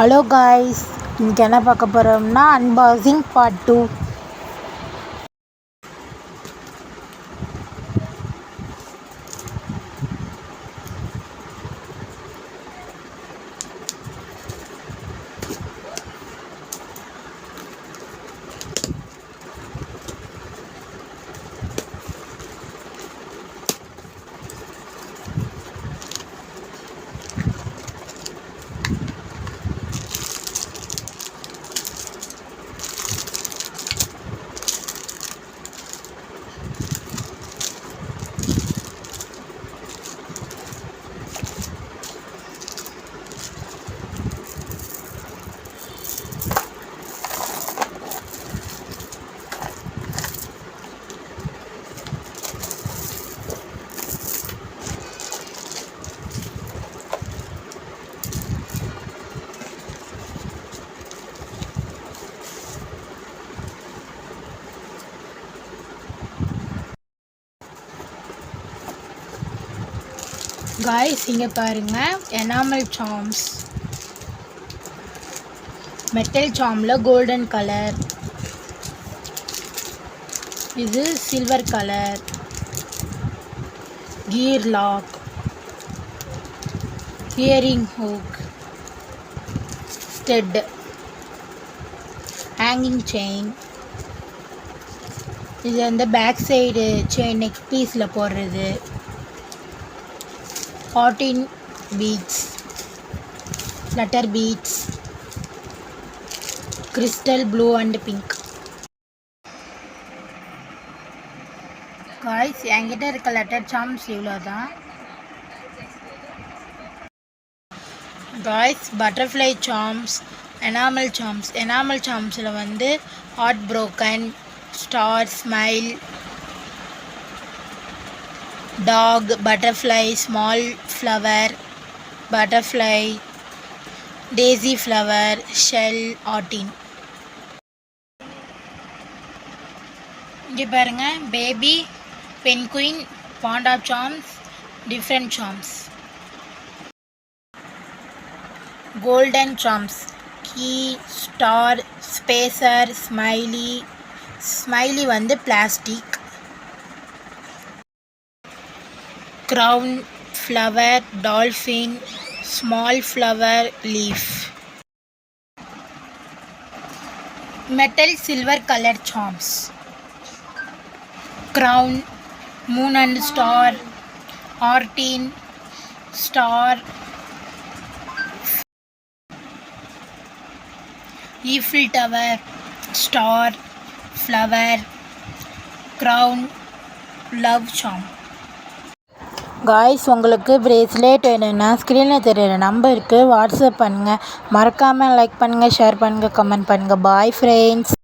Hello guys, இன்றைக்கி என்ன பார்க்க போகிறோம்னா அன்பாக்சிங் பார்ட் 2. காய்ஸ், இங்கே பாருங்கள், எனாமல் சார்ம்ஸ். மெட்டல் சார்மில் கோல்டன் கலர், இது silver colour. Gear lock, earring hook, stud, hanging chain. இது வந்து பேக் சைடு செயின் நெக் பீஸில் போடுறது. 14 beads, letter beads, crystal blue and pink. Guys, என்கிட்ட இருக்க லெட்டர் சார்ம்ஸ் இவ்வளோதான். Guys, butterfly charms, enamel charms. Enamel charmஸில் வந்து heart broken, star, smile, dog, butterfly, small flower, butterfly, daisy flower, shell, autumn. இங்கே பாருங்கள், baby, penguin, panda charms, different charms. Golden charms, key, star, spacer, smiley. Smiley வந்து plastic. crown, flower, dolphin, small flower, leaf. Metal silver color charms. Crown, moon and star, 14 star, Eiffel Tower, star, flower, crown, love charm. Guys, உங்களுக்கு bracelet வேணும்னா ஸ்க்ரீனில் தெரியுற நம்பருக்கு WhatsApp பண்ணுங்கள். மறக்காமல் like பண்ணுங்கள், share பண்ணுங்கள், கமெண்ட் பண்ணுங்கள். Bye friends.